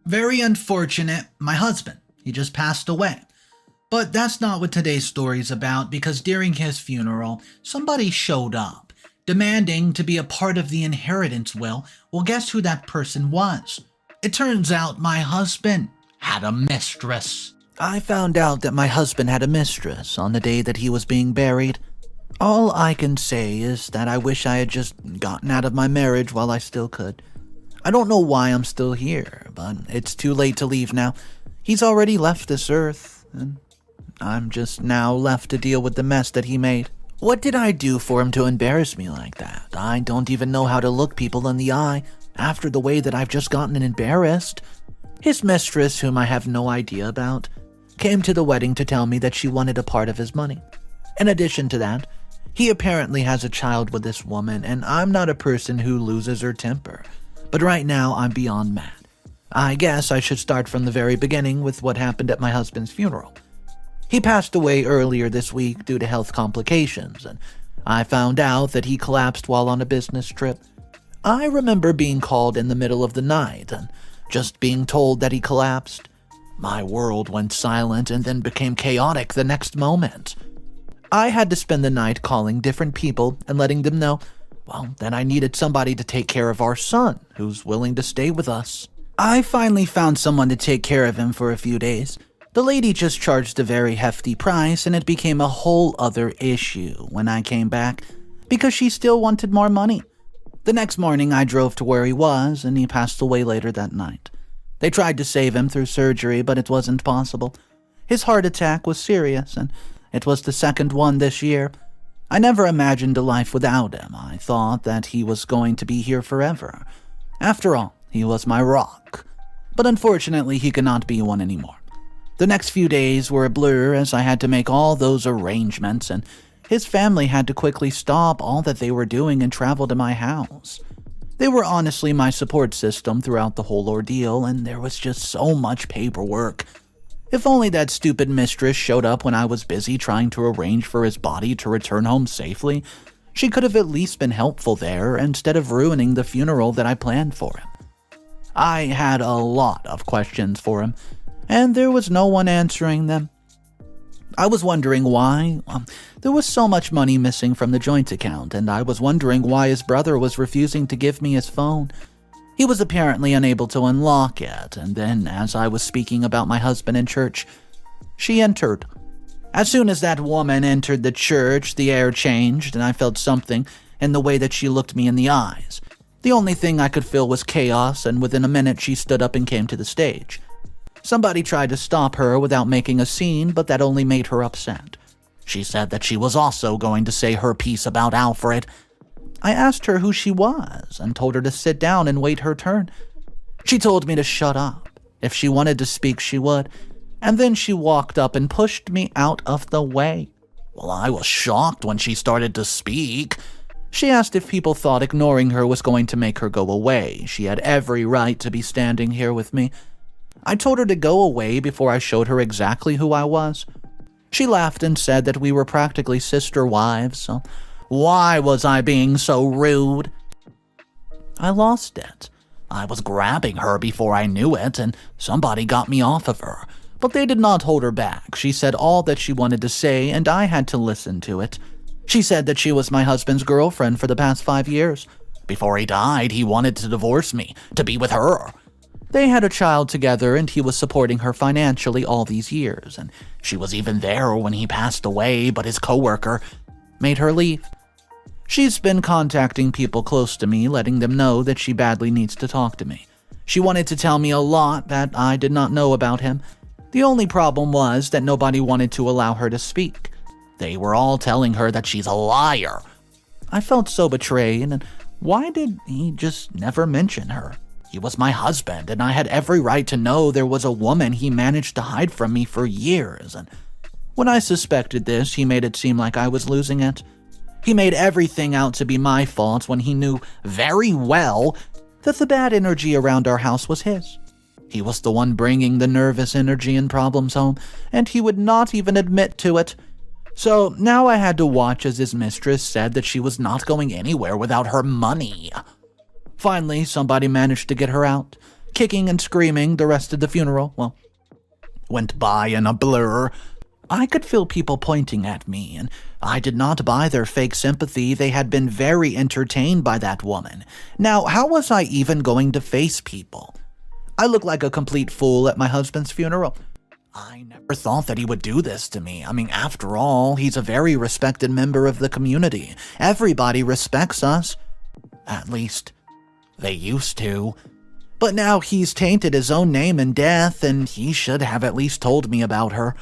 Very unfortunate, my husband. He just passed away. But that's not what today's story's about, because during his funeral, somebody showed up, demanding to be a part of the inheritance will. Well, guess who that person was? It turns out my husband had a mistress. I found out that my husband had a mistress on the day that he was being buried. All I can say is that I wish I had just gotten out of my marriage while I still could. I don't know why I'm still here, but it's too late to leave now. He's already left this earth, and I'm just now left to deal with the mess that he made. What did I do for him to embarrass me like that? I don't even know how to look people in the eye after the way that I've just gotten embarrassed. His mistress, whom I have no idea about, came to the wedding to tell me that she wanted a part of his money. In addition to that, he apparently has a child with this woman, and I'm not a person who loses her temper. But right now, I'm beyond mad. I guess I should start from the very beginning with what happened at my husband's funeral. He passed away earlier this week due to health complications, and I found out that he collapsed while on a business trip. I remember being called in the middle of the night and just being told that he collapsed. My world went silent and then became chaotic the next moment. I had to spend the night calling different people and letting them know, that I needed somebody to take care of our son, who's willing to stay with us. I finally found someone to take care of him for a few days. The lady just charged a very hefty price, and it became a whole other issue when I came back, because she still wanted more money. The next morning, I drove to where he was, and he passed away later that night. They tried to save him through surgery, but it wasn't possible. His heart attack was serious, and it was the second one this year. I never imagined a life without him. I thought that he was going to be here forever. After all, he was my rock. But unfortunately, he cannot be one anymore. The next few days were a blur as I had to make all those arrangements, and his family had to quickly stop all that they were doing and travel to my house. They were honestly my support system throughout the whole ordeal, and there was just so much paperwork. If only that stupid mistress showed up when I was busy trying to arrange for his body to return home safely, she could have at least been helpful there instead of ruining the funeral that I planned for him. I had a lot of questions for him, and there was no one answering them. I was wondering why. There was so much money missing from the joint account, and I was wondering why his brother was refusing to give me his phone. He was apparently unable to unlock it, and then, as I was speaking about my husband in church, she entered. As soon as that woman entered the church, the air changed, and I felt something in the way that she looked me in the eyes. The only thing I could feel was chaos, and within a minute she stood up and came to the stage. Somebody tried to stop her without making a scene, but that only made her upset. She said that she was also going to say her piece about Alfred. I asked her who she was and told her to sit down and wait her turn. She told me to shut up. If she wanted to speak, she would. And then she walked up and pushed me out of the way. Well, I was shocked when she started to speak. She asked if people thought ignoring her was going to make her go away. She had every right to be standing here with me. I told her to go away before I showed her exactly who I was. She laughed and said that we were practically sister wives, so why was I being so rude? I lost it. I was grabbing her before I knew it, and somebody got me off of her. But they did not hold her back. She said all that she wanted to say, and I had to listen to it. She said that she was my husband's girlfriend for the past 5 years. Before he died, he wanted to divorce me, to be with her. They had a child together, and he was supporting her financially all these years, and she was even there when he passed away, but his coworker made her leave. She's been contacting people close to me, letting them know that she badly needs to talk to me. She wanted to tell me a lot that I did not know about him. The only problem was that nobody wanted to allow her to speak. They were all telling her that she's a liar. I felt so betrayed, and why did he just never mention her? He was my husband, and I had every right to know there was a woman he managed to hide from me for years, and when I suspected this, he made it seem like I was losing it. He made everything out to be my fault when he knew very well that the bad energy around our house was his. He was the one bringing the nervous energy and problems home, and he would not even admit to it. So now I had to watch as his mistress said that she was not going anywhere without her money. Finally, somebody managed to get her out, kicking and screaming the rest of the funeral, well, went by in a blur. I could feel people pointing at me, and I did not buy their fake sympathy. They had been very entertained by that woman. Now, how was I even going to face people? I looked like a complete fool at my husband's funeral. I never thought that he would do this to me. I mean, after all, he's a very respected member of the community. Everybody respects us. At least, they used to. But now he's tainted his own name in death, and he should have at least told me about her.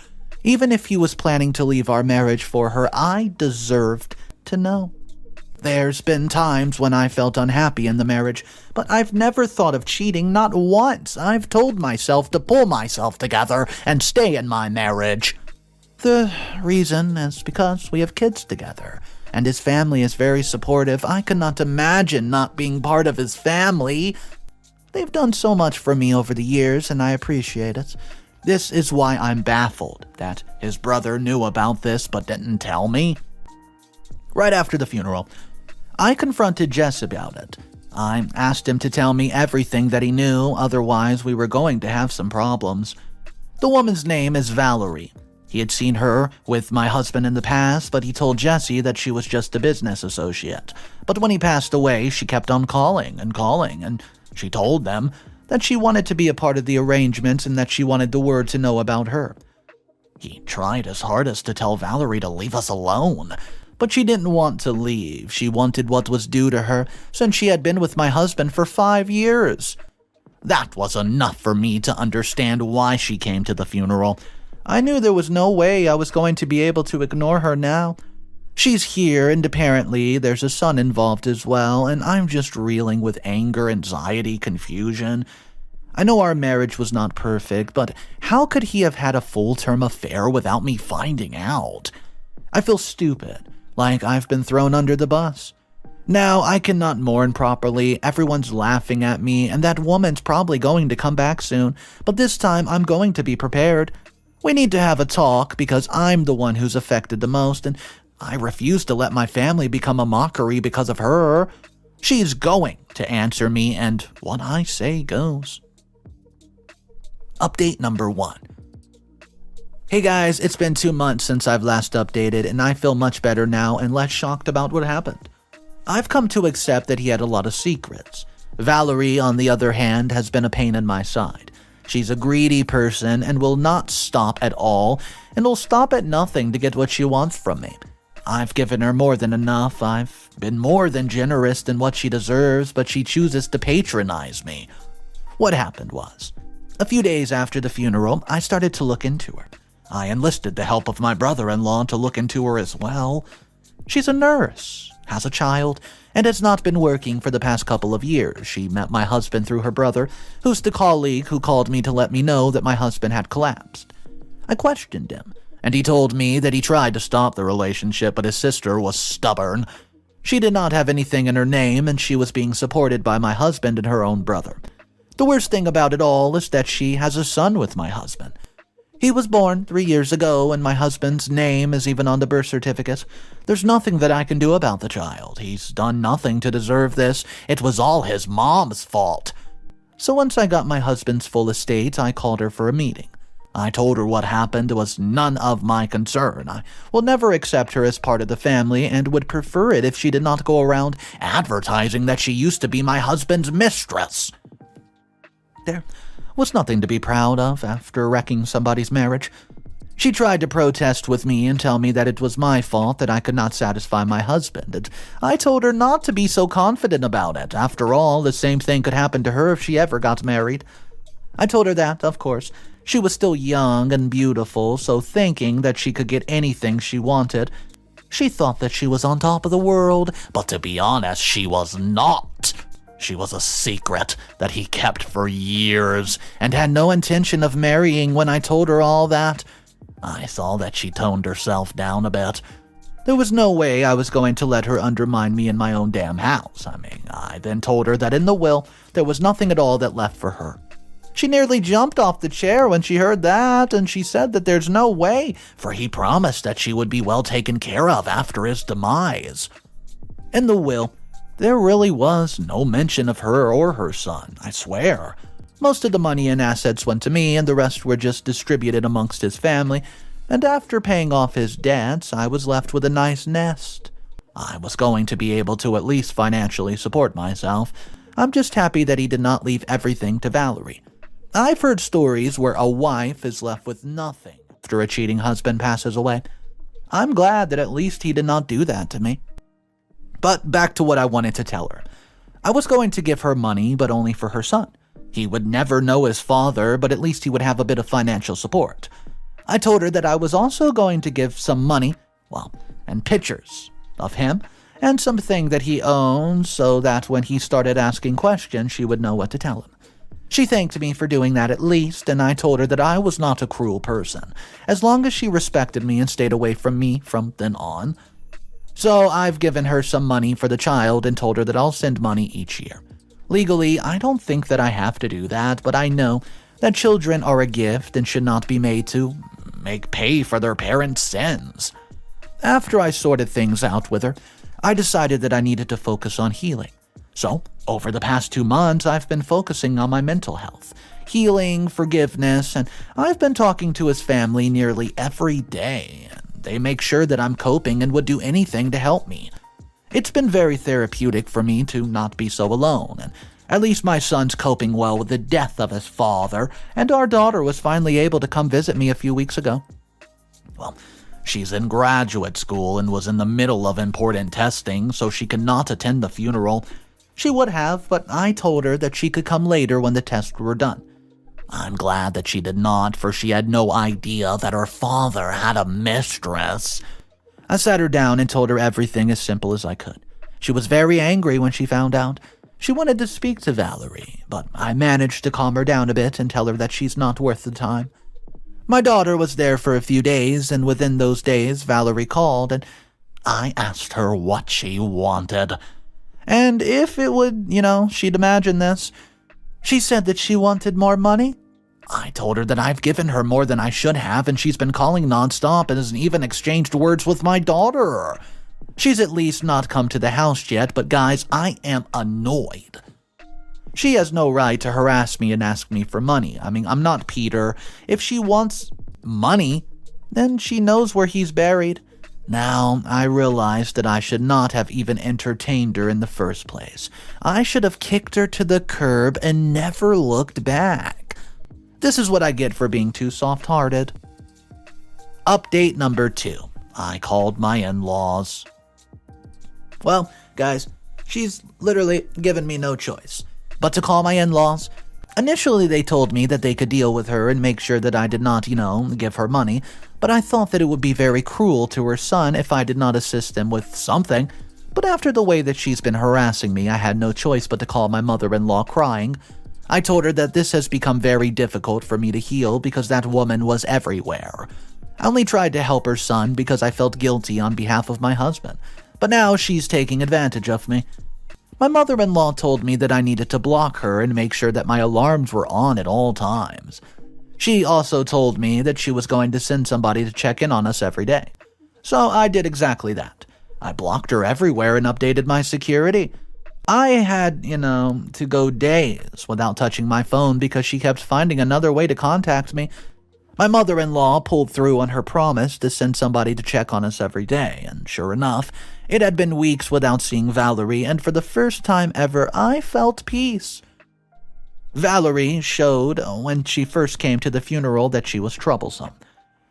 Even if he was planning to leave our marriage for her, I deserved to know. There's been times when I felt unhappy in the marriage, but I've never thought of cheating, not once. I've told myself to pull myself together and stay in my marriage. The reason is because we have kids together, and his family is very supportive. I cannot imagine not being part of his family. They've done so much for me over the years, and I appreciate it. This is why I'm baffled that his brother knew about this but didn't tell me. Right after the funeral, I confronted Jess about it. I asked him to tell me everything that he knew, otherwise we were going to have some problems. The woman's name is Valerie. He had seen her with my husband in the past, but he told Jesse that she was just a business associate. But when he passed away, she kept on calling, and she told them that she wanted to be a part of the arrangements and that she wanted the world to know about her. He tried his hardest to tell Valerie to leave us alone, but she didn't want to leave. She wanted what was due to her since she had been with my husband for 5 years. That was enough for me to understand why she came to the funeral. I knew there was no way I was going to be able to ignore her now. She's here, and apparently there's a son involved as well, and I'm just reeling with anger, anxiety, confusion. I know our marriage was not perfect, but how could he have had a full-term affair without me finding out? I feel stupid, like I've been thrown under the bus. Now I cannot mourn properly, everyone's laughing at me, and that woman's probably going to come back soon, but this time I'm going to be prepared. We need to have a talk because I'm the one who's affected the most, and I refuse to let my family become a mockery because of her. She's going to answer me, and what I say goes. Update number 1. Hey guys, it's been 2 months since I've last updated, and I feel much better now and less shocked about what happened. I've come to accept that he had a lot of secrets. Valerie, on the other hand, has been a pain in my side. She's a greedy person and will not stop at all, and will stop at nothing to get what she wants from me. I've given her more than enough. I've been more than generous than what she deserves, but she chooses to patronize me. What happened was, a few days after the funeral, I started to look into her. I enlisted the help of my brother-in-law to look into her as well. She's a nurse, has a child, and has not been working for the past couple of years. She met my husband through her brother, who's the colleague who called me to let me know that my husband had collapsed. I questioned him, and he told me that he tried to stop the relationship, but his sister was stubborn. She did not have anything in her name, and she was being supported by my husband and her own brother. The worst thing about it all is that she has a son with my husband. He was born 3 years ago, and my husband's name is even on the birth certificate. There's nothing that I can do about the child. He's done nothing to deserve this. It was all his mom's fault. So once I got my husband's full estate, I called her for a meeting. I told her what happened was none of my concern. I will never accept her as part of the family and would prefer it if she did not go around advertising that she used to be my husband's mistress. There was nothing to be proud of after wrecking somebody's marriage. She tried to protest with me and tell me that it was my fault that I could not satisfy my husband, and I told her not to be so confident about it. After all, the same thing could happen to her if she ever got married. I told her that, of course, she was still young and beautiful, so thinking that she could get anything she wanted, she thought that she was on top of the world, but to be honest, she was not. She was a secret that he kept for years and had no intention of marrying. When I told her all that, I saw that she toned herself down a bit. There was no way I was going to let her undermine me in my own damn house. I then told her that in the will, there was nothing at all that left for her. She nearly jumped off the chair when she heard that, and she said that there's no way, for he promised that she would be well taken care of after his demise. In the will, there really was no mention of her or her son, I swear. Most of the money and assets went to me, and the rest were just distributed amongst his family, and after paying off his debts, I was left with a nice nest. I was going to be able to at least financially support myself. I'm just happy that he did not leave everything to Valerie. I've heard stories where a wife is left with nothing after a cheating husband passes away. I'm glad that at least he did not do that to me. But back to what I wanted to tell her. I was going to give her money, but only for her son. He would never know his father, but at least he would have a bit of financial support. I told her that I was also going to give some money, and pictures of him, and something that he owns so that when he started asking questions, she would know what to tell him. She thanked me for doing that at least, and I told her that I was not a cruel person, as long as she respected me and stayed away from me from then on. So I've given her some money for the child and told her that I'll send money each year. Legally, I don't think that I have to do that, but I know that children are a gift and should not be made to pay for their parents' sins. After I sorted things out with her, I decided that I needed to focus on healing. So, over the past 2 months, I've been focusing on my mental health, healing, forgiveness, and I've been talking to his family nearly every day. They make sure that I'm coping and would do anything to help me. It's been very therapeutic for me to not be so alone, and at least my son's coping well with the death of his father, and our daughter was finally able to come visit me a few weeks ago. She's in graduate school and was in the middle of important testing, so she could not attend the funeral. She would have, but I told her that she could come later when the tests were done. I'm glad that she did not, for she had no idea that her father had a mistress. I sat her down and told her everything as simple as I could. She was very angry when she found out. She wanted to speak to Valerie, but I managed to calm her down a bit and tell her that she's not worth the time. My daughter was there for a few days, and within those days, Valerie called, and I asked her what she wanted. And if it would, she'd imagine this. She said that she wanted more money. I told her that I've given her more than I should have, and she's been calling nonstop and hasn't even exchanged words with my daughter. She's at least not come to the house yet, but guys, I am annoyed. She has no right to harass me and ask me for money. I'm not Peter. If she wants money, then she knows where he's buried. Now, I realized that I should not have even entertained her in the first place. I should have kicked her to the curb and never looked back. This is what I get for being too soft-hearted. Update number 2. I called my in-laws. Well, guys, she's literally given me no choice but to call my in-laws. Initially, they told me that they could deal with her and make sure that I did not, give her money, but I thought that it would be very cruel to her son if I did not assist him with something. But after the way that she's been harassing me, I had no choice but to call my mother-in-law crying. I told her that this has become very difficult for me to heal because that woman was everywhere. I only tried to help her son because I felt guilty on behalf of my husband, but now she's taking advantage of me. My mother-in-law told me that I needed to block her and make sure that my alarms were on at all times. She also told me that she was going to send somebody to check in on us every day. So I did exactly that. I blocked her everywhere and updated my security. I had, to go days without touching my phone because she kept finding another way to contact me. My mother-in-law pulled through on her promise to send somebody to check on us every day, and sure enough, it had been weeks without seeing Valerie, and for the first time ever, I felt peace. Valerie showed when she first came to the funeral that she was troublesome.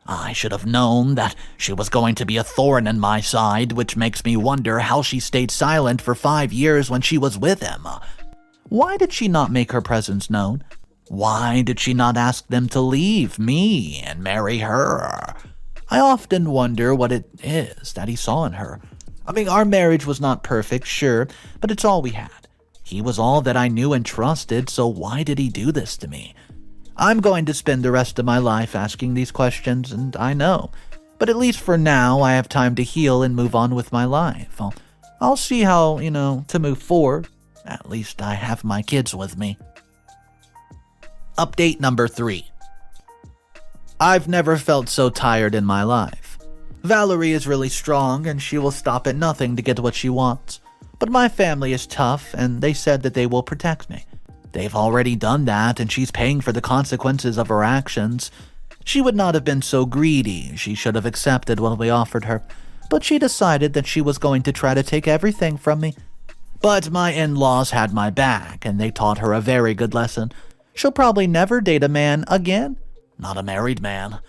I should have known that she was going to be a thorn in my side, which makes me wonder how she stayed silent for 5 years when she was with him. Why did she not make her presence known? Why did she not ask them to leave me and marry her? I often wonder what it is that he saw in her. Our marriage was not perfect, sure, but it's all we had. He was all that I knew and trusted, so why did he do this to me? I'm going to spend the rest of my life asking these questions, and I know. But at least for now, I have time to heal and move on with my life. I'll see how, to move forward. At least I have my kids with me. Update number 3. I've never felt so tired in my life. Valerie is really strong and she will stop at nothing to get what she wants. But my family is tough and they said that they will protect me. They've already done that, and she's paying for the consequences of her actions. She would not have been so greedy. She should have accepted what we offered her. But she decided that she was going to try to take everything from me. But my in-laws had my back, and they taught her a very good lesson. She'll probably never date a man again. Not a married man.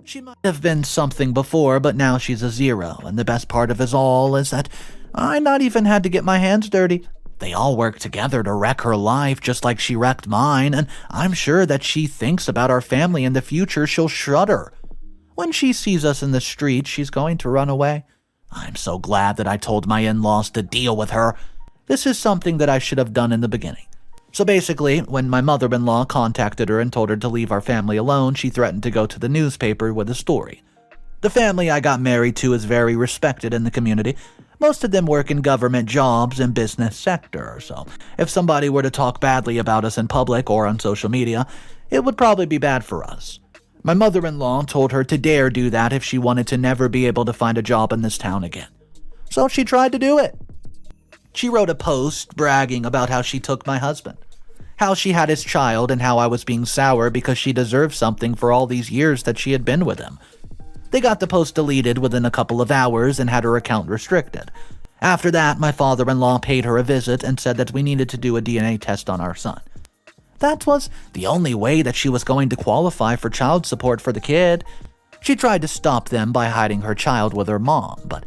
She might have been something before, but now she's a zero, and the best part of it all is that I not even had to get my hands dirty. They all worked together to wreck her life just like she wrecked mine, and I'm sure that she thinks about our family in the future. She'll shudder. When she sees us in the street, she's going to run away. I'm so glad that I told my in-laws to deal with her. This is something that I should have done in the beginning. So basically, when my mother-in-law contacted her and told her to leave our family alone, she threatened to go to the newspaper with a story. The family I got married to is very respected in the community. Most of them work in government jobs and business sector, so if somebody were to talk badly about us in public or on social media, it would probably be bad for us. My mother-in-law told her to dare do that if she wanted to never be able to find a job in this town again. So she tried to do it. She wrote a post bragging about how she took my husband, how she had his child, and how I was being sour because she deserved something for all these years that she had been with him. They got the post deleted within a couple of hours and had her account restricted. After that, my father-in-law paid her a visit and said that we needed to do a DNA test on our son. That was the only way that she was going to qualify for child support for the kid. She tried to stop them by hiding her child with her mom, but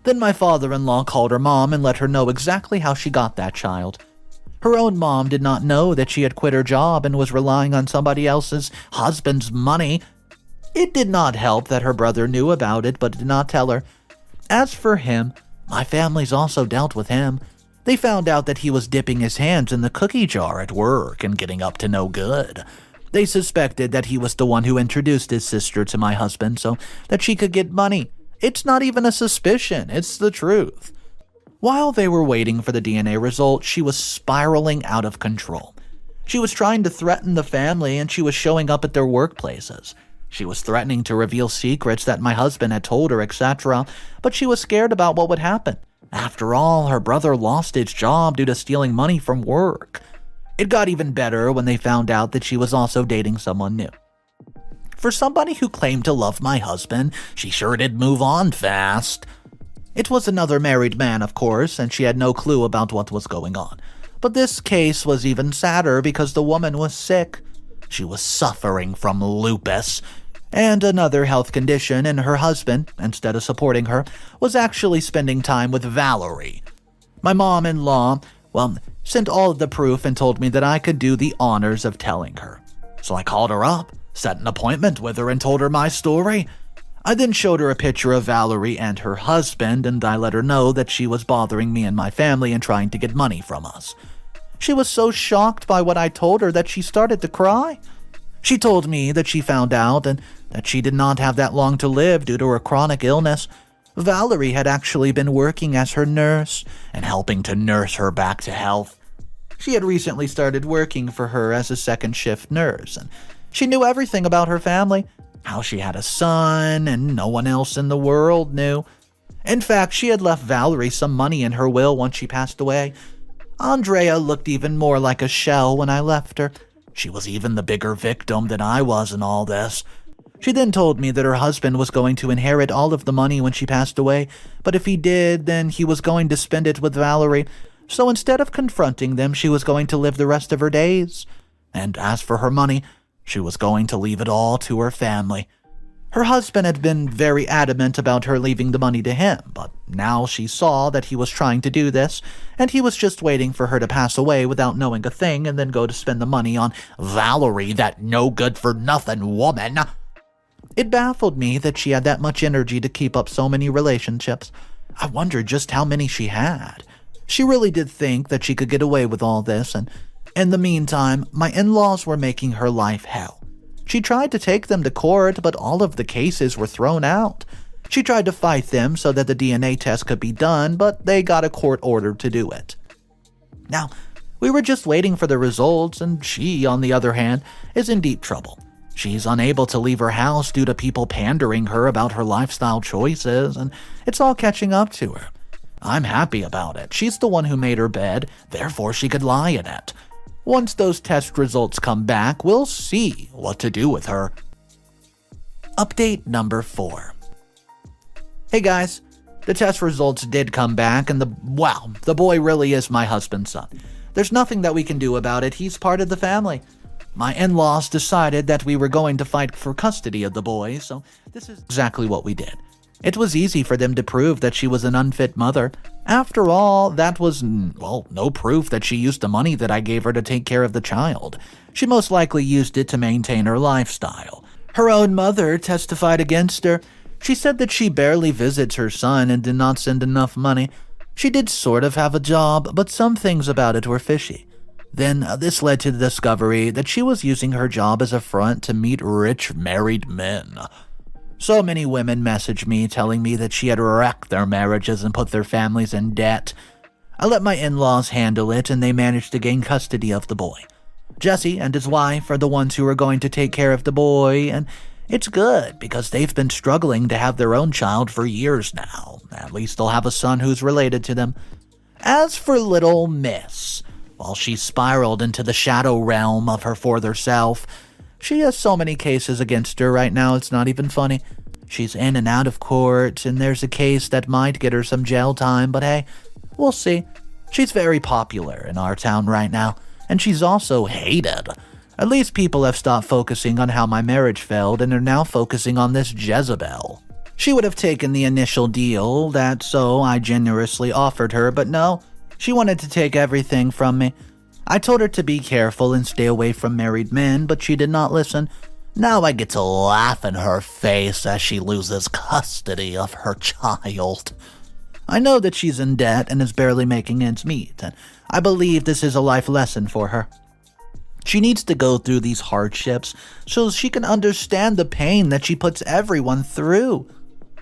then my father-in-law called her mom and let her know exactly how she got that child. Her own mom did not know that she had quit her job and was relying on somebody else's husband's money. It did not help that her brother knew about it but did not tell her. As for him, my family's also dealt with him. They found out that he was dipping his hands in the cookie jar at work and getting up to no good. They suspected that he was the one who introduced his sister to my husband so that she could get money. It's not even a suspicion, it's the truth. While they were waiting for the DNA result, she was spiraling out of control. She was trying to threaten the family, and she was showing up at their workplaces. She was threatening to reveal secrets that my husband had told her, etc., but she was scared about what would happen. After all, her brother lost his job due to stealing money from work. It got even better when they found out that she was also dating someone new. For somebody who claimed to love my husband, she sure did move on fast. It was another married man, of course, and she had no clue about what was going on. But this case was even sadder because the woman was sick. She was suffering from lupus and another health condition, and her husband, instead of supporting her, was actually spending time with Valerie. My mom-in-law, sent all of the proof and told me that I could do the honors of telling her. So I called her up, set an appointment with her, and told her my story. I then showed her a picture of Valerie and her husband, and I let her know that she was bothering me and my family and trying to get money from us. She was so shocked by what I told her that she started to cry. She told me that she found out and that she did not have that long to live due to her chronic illness. Valerie had actually been working as her nurse and helping to nurse her back to health. She had recently started working for her as a second shift nurse, and she knew everything about her family, how she had a son and no one else in the world knew. In fact, she had left Valerie some money in her will once she passed away. Andrea looked even more like a shell when I left her. She was even the bigger victim than I was in all this. She then told me that her husband was going to inherit all of the money when she passed away, but if he did, then he was going to spend it with Valerie. So instead of confronting them, she was going to live the rest of her days. And as for her money, she was going to leave it all to her family. Her husband had been very adamant about her leaving the money to him, but now she saw that he was trying to do this, and he was just waiting for her to pass away without knowing a thing and then go to spend the money on Valerie, that no-good-for-nothing woman. It baffled me that she had that much energy to keep up so many relationships. I wondered just how many she had. She really did think that she could get away with all this, and in the meantime, my in-laws were making her life hell. She tried to take them to court, but all of the cases were thrown out. She tried to fight them so that the DNA test could be done, but they got a court order to do it. Now, we were just waiting for the results, and she, on the other hand, is in deep trouble. She's unable to leave her house due to people pandering her about her lifestyle choices, and it's all catching up to her. I'm happy about it. She's the one who made her bed, therefore she could lie in it. Once those test results come back, we'll see what to do with her. Update number 4. Hey guys, the test results did come back and the boy really is my husband's son. There's nothing that we can do about it, he's part of the family. My in-laws decided that we were going to fight for custody of the boy, so this is exactly what we did. It was easy for them to prove that she was an unfit mother. After all, that was, no proof that she used the money that I gave her to take care of the child. She most likely used it to maintain her lifestyle. Her own mother testified against her. She said that she barely visits her son and did not send enough money. She did sort of have a job, but some things about it were fishy. Then this led to the discovery that she was using her job as a front to meet rich married men. So many women messaged me telling me that she had wrecked their marriages and put their families in debt. I let my in-laws handle it and they managed to gain custody of the boy. Jesse and his wife are the ones who are going to take care of the boy, and it's good because they've been struggling to have their own child for years now. At least they'll have a son who's related to them. As for little Miss, while she spiraled into the shadow realm of her former self, she has so many cases against her right now it's not even funny. She's in and out of court, and there's a case that might get her some jail time, but hey, we'll see. She's very popular in our town right now, and she's also hated. At least people have stopped focusing on how my marriage failed and are now focusing on this Jezebel. She would have taken the initial deal, so I generously offered her, but no, she wanted to take everything from me. I told her to be careful and stay away from married men, but she did not listen. Now I get to laugh in her face as she loses custody of her child. I know that she's in debt and is barely making ends meet, and I believe this is a life lesson for her. She needs to go through these hardships so she can understand the pain that she puts everyone through.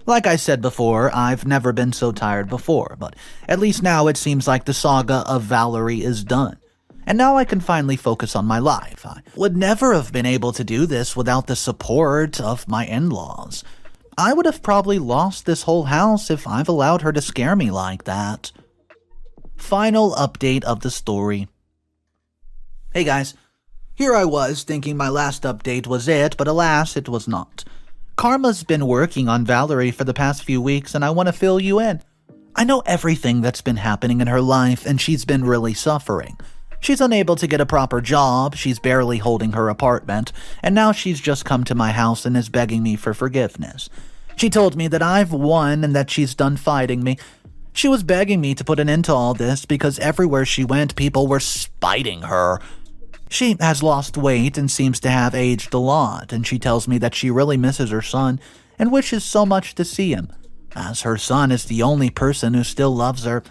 Like I said before, I've never been so tired before, but at least now it seems like the saga of Valerie is done. And now I can finally focus on my life. I would never have been able to do this without the support of my in-laws. I would have probably lost this whole house if I've allowed her to scare me like that. Final update of the story. Hey guys, here I was thinking my last update was it, but alas, it was not. Karma's been working on Valerie for the past few weeks, and I want to fill you in. I know everything that's been happening in her life, and she's been really suffering. She's unable to get a proper job, she's barely holding her apartment, and now she's just come to my house and is begging me for forgiveness. She told me that I've won and that she's done fighting me. She was begging me to put an end to all this because everywhere she went, people were spiting her. She has lost weight and seems to have aged a lot, and she tells me that she really misses her son and wishes so much to see him, as her son is the only person who still loves her.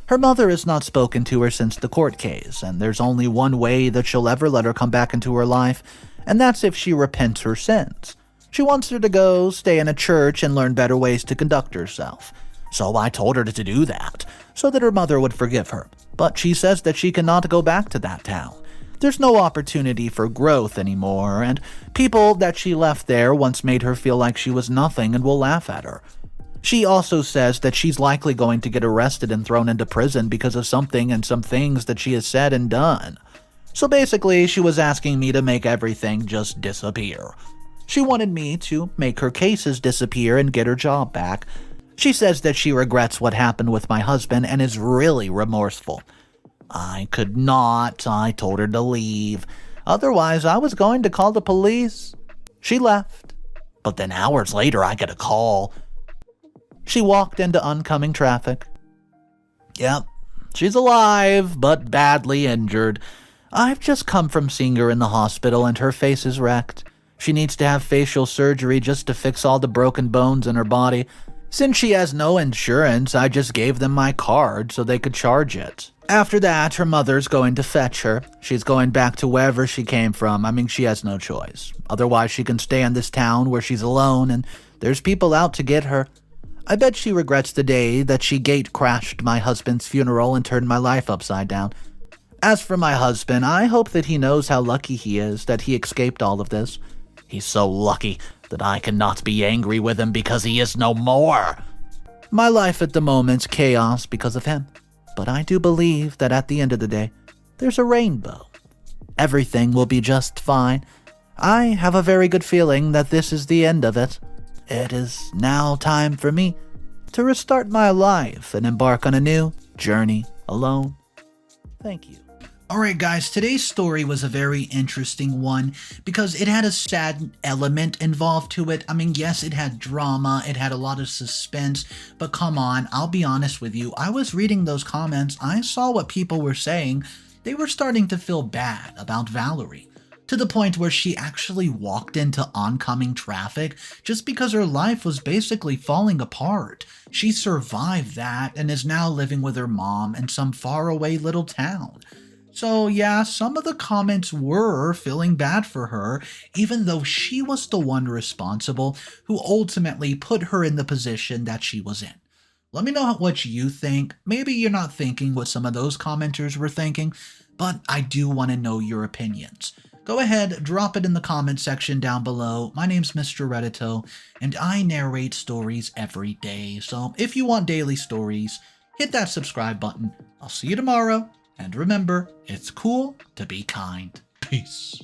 Her mother has not spoken to her since the court case, and there's only one way that she'll ever let her come back into her life, and that's if she repents her sins. She wants her to go stay in a church and learn better ways to conduct herself. So I told her to do that, so that her mother would forgive her, but she says that she cannot go back to that town. There's no opportunity for growth anymore, and people that she left there once made her feel like she was nothing and will laugh at her. She also says that she's likely going to get arrested and thrown into prison because of something and some things that she has said and done. So basically, she was asking me to make everything just disappear. She wanted me to make her cases disappear and get her job back. She says that she regrets what happened with my husband and is really remorseful. I could not. I told her to leave. Otherwise, I was going to call the police. She left. But then hours later, I get a call. She walked into oncoming traffic. Yep, she's alive, but badly injured. I've just come from seeing her in the hospital and her face is wrecked. She needs to have facial surgery just to fix all the broken bones in her body. Since she has no insurance, I just gave them my card so they could charge it. After that, her mother's going to fetch her. She's going back to wherever she came from. I mean, she has no choice. Otherwise, she can stay in this town where she's alone and there's people out to get her. I bet she regrets the day that she gatecrashed my husband's funeral and turned my life upside down. As for my husband, I hope that he knows how lucky he is that he escaped all of this. He's so lucky that I cannot be angry with him because he is no more. My life at the moment's chaos because of him, but I do believe that at the end of the day, there's a rainbow Everything will be just fine. I have a very good feeling that this is the end of it. It is now time for me to restart my life and embark on a new journey alone. Thank you. Alright guys, today's story was a very interesting one because it had a sad element involved to it. I mean, yes, it had drama, it had a lot of suspense, but come on, I'll be honest with you. I was reading those comments, I saw what people were saying. They were starting to feel bad about Valerie, to the point where she actually walked into oncoming traffic just because her life was basically falling apart. She survived that and is now living with her mom in some faraway little town. So yeah, some of the comments were feeling bad for her, even though she was the one responsible who ultimately put her in the position that she was in. Let me know what you think. Maybe you're not thinking what some of those commenters were thinking, but I do want to know your opinions. Go ahead, drop it in the comment section down below. My name's Mr. Reddito, and I narrate stories every day. So if you want daily stories, hit that subscribe button. I'll see you tomorrow. And remember, it's cool to be kind. Peace.